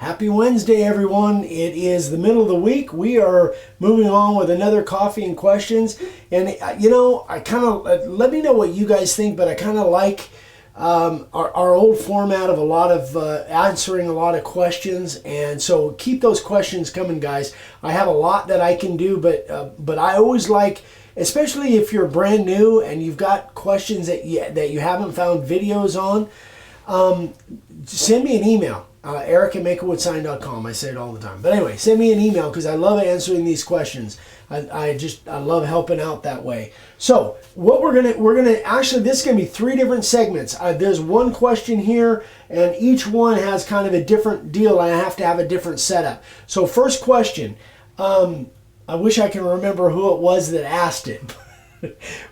Happy Wednesday, everyone. It is the middle of the week. We are moving on with another coffee and questions. And, I kind of, let me know what you guys think, but I kind of like our old format of a lot of answering a lot of questions. And so keep those questions coming, guys. I have a lot that I can do, but I always like, especially if you're brand new and you've got questions that you haven't found videos on, send me an email. Eric@makeawoodsign.com. I say it all the time. But anyway, send me an email because I love answering these questions. I love helping out that way. So what we're gonna actually, this is gonna be 3 different segments. There's one question here, and each one has kind of a different deal. And I have to have a different setup. So first question. I wish I can remember who it was that asked it,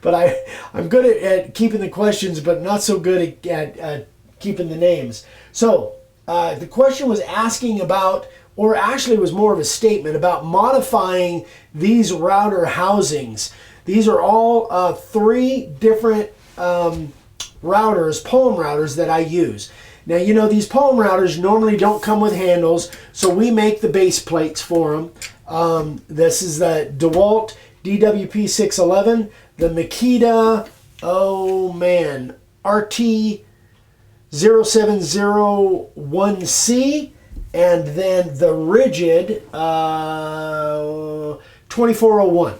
but I'm good at keeping the questions, but not so good at keeping the names. So. The question was asking about, or actually was more of a statement about modifying these router housings. These are all 3 different routers, palm routers that I use. Now, these palm routers normally don't come with handles, so we make the base plates for them. This is the DeWalt DWP611, the Makita, RT 0701C, and then the Rigid 2401.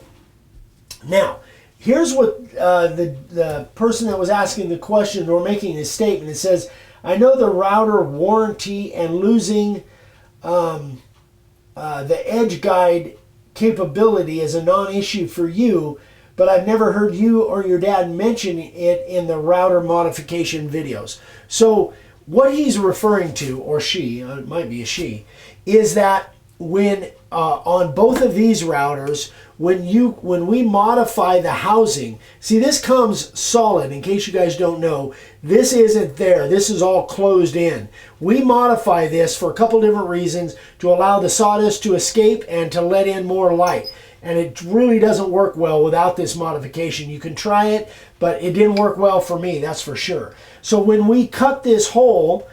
Now, here's what the person that was asking the question or making a statement. It says, I know the router warranty and losing the edge guide capability is a non-issue for you, but I've never heard you or your dad mention it in the router modification videos. So what he's referring to, or she, it might be a she, is that when on both of these routers, when we modify the housing, see, this comes solid. In case you guys don't know, this isn't there. This is all closed in. We modify this for a couple different reasons: to allow the sawdust to escape and to let in more light. And it really doesn't work well without this modification. You can try it, but it didn't work well for me, that's for sure. So when we cut this hole,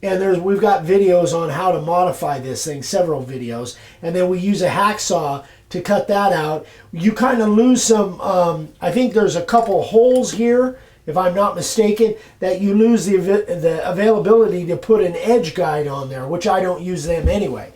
and we've got videos on how to modify this thing, several videos, and then we use a hacksaw to cut that out, you kind of lose some, I think there's a couple holes here, if I'm not mistaken, that you lose the availability to put an edge guide on there, which I don't use them anyway.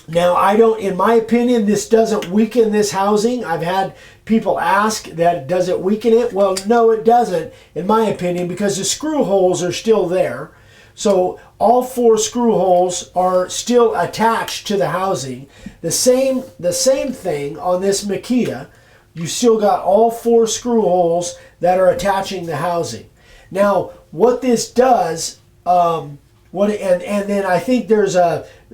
Now, in my opinion, this doesn't weaken this housing. I've had people ask that, does it weaken it? Well, no, it doesn't, in my opinion, because the screw holes are still there. So all 4 screw holes are still attached to the housing. The same thing on this Makita. You still got all 4 screw holes that are attaching the housing. Now, what this does, and then I think there's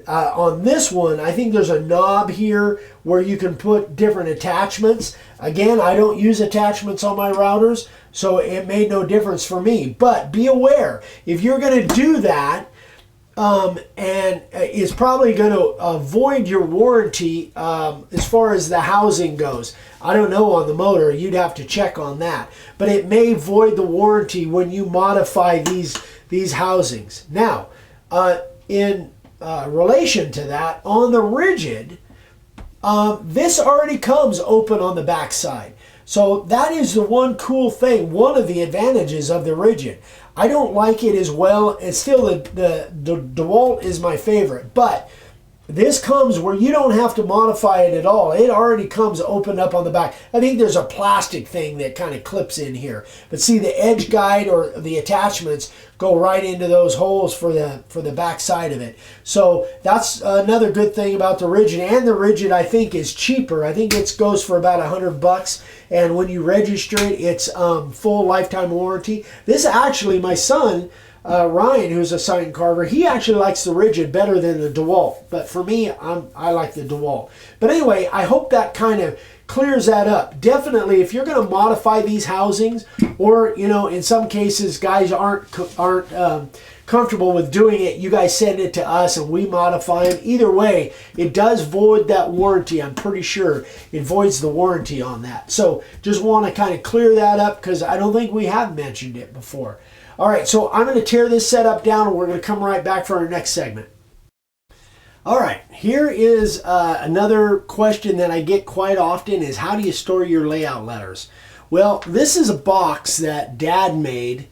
on this one, I think there's a knob here where you can put different attachments. Again, I don't use attachments on my routers, so it made no difference for me. But be aware, if you're going to do that, and it's probably going to avoid your warranty as far as the housing goes. I don't know on the motor, you'd have to check on that. But it may void the warranty when you modify these housings. Now, in relation to that, on the Rigid, this already comes open on the back side. So that is the one cool thing, one of the advantages of the Rigid. I don't like it as well. It's still the DeWalt is my favorite, but this comes where you don't have to modify it at all. It already comes opened up on the back. I think there's a plastic thing that kind of clips in here. But see, the edge guide or the attachments go right into those holes for the back side of it. So that's another good thing about the Rigid. And the Rigid, I think, is cheaper. I think it goes for about $100. And when you register it, it's full lifetime warranty. This actually, my son, Ryan, who's a sign carver, he actually likes the Rigid better than the DeWalt. But for me, I like the DeWalt. But anyway, I hope that kind of clears that up. Definitely, if you're going to modify these housings, or in some cases, guys aren't comfortable with doing it, you guys send it to us and we modify them. Either way, it does void that warranty. I'm pretty sure it voids the warranty on that. So just want to kind of clear that up because I don't think we have mentioned it before. All right, so I'm going to tear this setup down and we're going to come right back for our next segment. All right, here is another question that I get quite often is how do you store your layout letters? Well, this is a box that Dad made.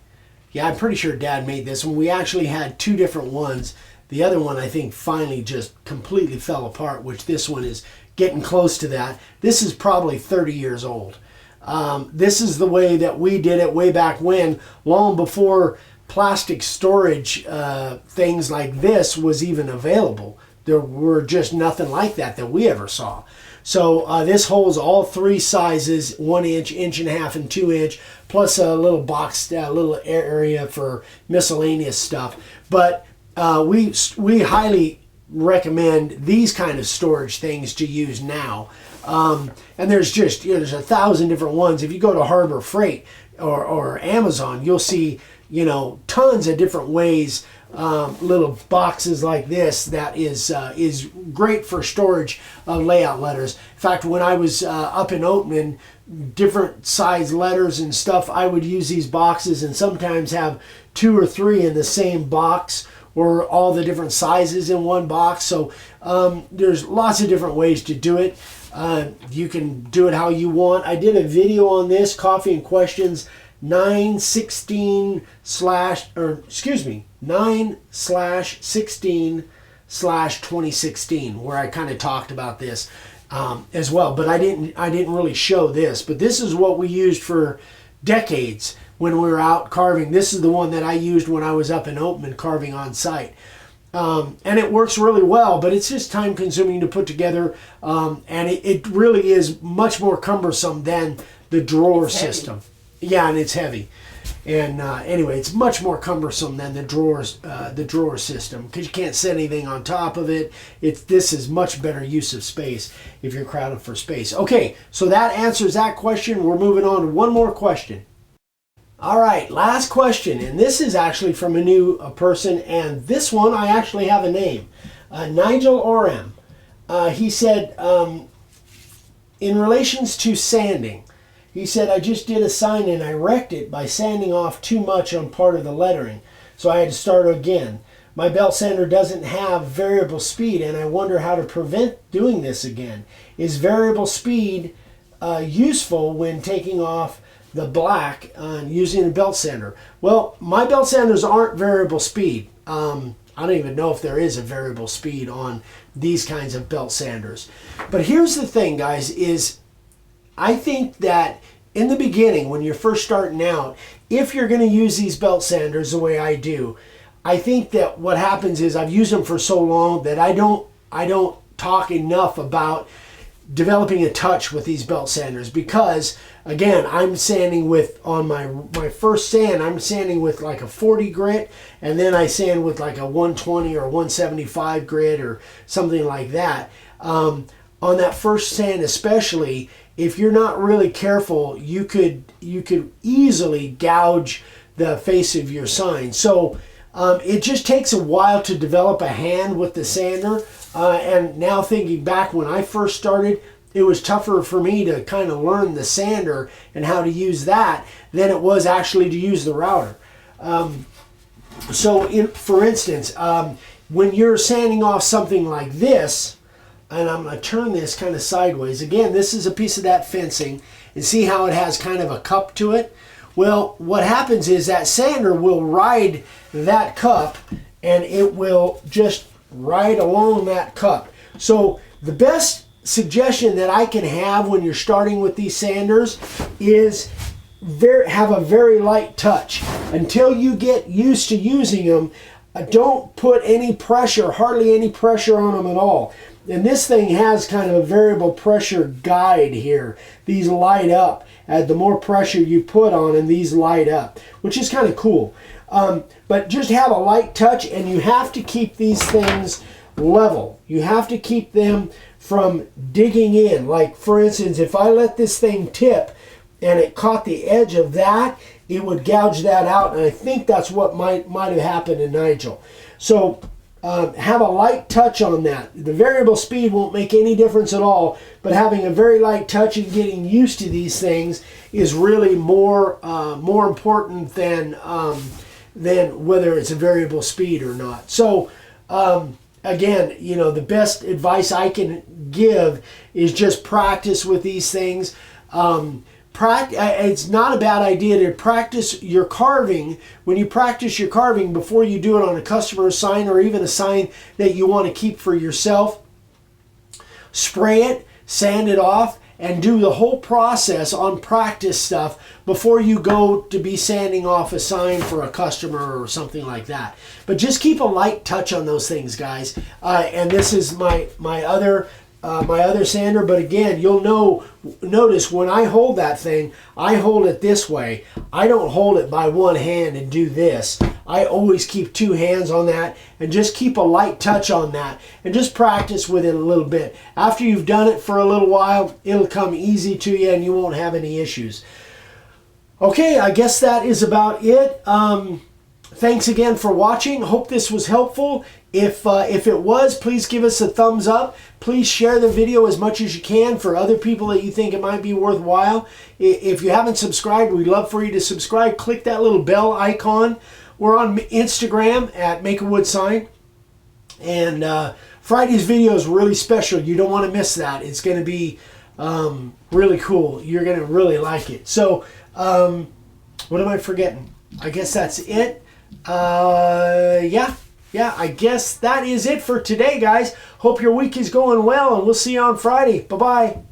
Yeah, I'm pretty sure Dad made this one. We actually had two different ones. The other one I think finally just completely fell apart, which this one is getting close to that. This is probably 30 years old. This is the way that we did it way back when, long before plastic storage things like this was even available. There were just nothing like that we ever saw. So this holds all three sizes, 1 inch, 1.5 inch, and 2 inch, plus a little box, a little area for miscellaneous stuff. But we highly recommend these kind of storage things to use now. And there's just, there's 1,000 different ones. If you go to Harbor Freight or Amazon, you'll see, tons of different ways, little boxes like this that is great for storage of layout letters. In fact, when I was up in Oatman, different size letters and stuff, I would use these boxes and sometimes have 2 or 3 in the same box, or all the different sizes in one box. So there's lots of different ways to do it. You can do it how you want. I did a video on this, Coffee and Questions 9/16/2016, where I kind of talked about this as well. But I didn't really show this. But this is what we used for decades when we were out carving. This is the one that I used when I was up in Oatman carving on site. And it works really well, but it's just time consuming to put together. And it really is much more cumbersome than the drawer system. Yeah, and it's heavy. And anyway, it's much more cumbersome than the drawer system because you can't set anything on top of it. This is much better use of space if you're crowded for space. Okay, so that answers that question. We're moving on to one more question. All right, last question, and this is actually from a new person, and this one I actually have a name, Nigel Oram. He said, in relations to sanding, he said, I just did a sign and I wrecked it by sanding off too much on part of the lettering, so I had to start again. My belt sander doesn't have variable speed, and I wonder how to prevent doing this again. Is variable speed useful when taking off the black using a belt sander? Well, my belt sanders aren't variable speed. I don't even know if there is a variable speed on these kinds of belt sanders. But here's the thing, guys, is I think that in the beginning, when you're first starting out, if you're going to use these belt sanders the way I do, I think that what happens is I've used them for so long that I don't talk enough about developing a touch with these belt sanders, because again, I'm sanding with, on my first sand, I'm sanding with like a 40 grit, and then I sand with like a 120 or 175 grit or something like that. On that first sand especially, if you're not really careful, you could easily gouge the face of your sign. So it just takes a while to develop a hand with the sander. And now thinking back, when I first started, it was tougher for me to kind of learn the sander and how to use that than it was actually to use the router. For instance, when you're sanding off something like this, and I'm going to turn this kind of sideways. Again, this is a piece of that fencing, and see how it has kind of a cup to it? Well, what happens is that sander will ride that cup, and it will just ride along that cup. So the best suggestion that I can have when you're starting with these sanders is have a very light touch. Until you get used to using them, don't put any pressure, hardly any pressure on them at all. And this thing has kind of a variable pressure guide here. These light up. The more pressure you put on them, these light up, which is kind of cool. But just have a light touch, and you have to keep these things level. You have to keep them from digging in. Like, for instance, if I let this thing tip and it caught the edge of that, it would gouge that out, and I think that's what might have happened to Nigel. So have a light touch on that. The variable speed won't make any difference at all, but having a very light touch and getting used to these things is really more important than than whether it's a variable speed or not. So again, you know, the best advice I can give is just practice with these things. It's not a bad idea to practice your carving. When you practice your carving before you do it on a customer sign or even a sign that you want to keep for yourself, spray it, sand it off, and do the whole process on practice stuff before you go to be sanding off a sign for a customer or something like that. But just keep a light touch on those things, guys. And this is my other sander. But again, you'll notice when I hold that thing, I hold it this way. I don't hold it by one hand and do this. I always keep two hands on that and just keep a light touch on that and just practice with it a little bit. After you've done it for a little while, it'll come easy to you and you won't have any issues. Okay, I guess that is about it. Thanks again for watching. Hope this was helpful. If it was, please give us a thumbs up. Please share the video as much as you can for other people that you think it might be worthwhile. If you haven't subscribed, we'd love for you to subscribe. Click that little bell icon. We're on Instagram at Make a Wood Sign. And Friday's video is really special. You don't want to miss that. It's going to be really cool. You're going to really like it. So, what am I forgetting? I guess that's it. Yeah, I guess that is it for today, guys. Hope your week is going well, and we'll see you on Friday. Bye-bye.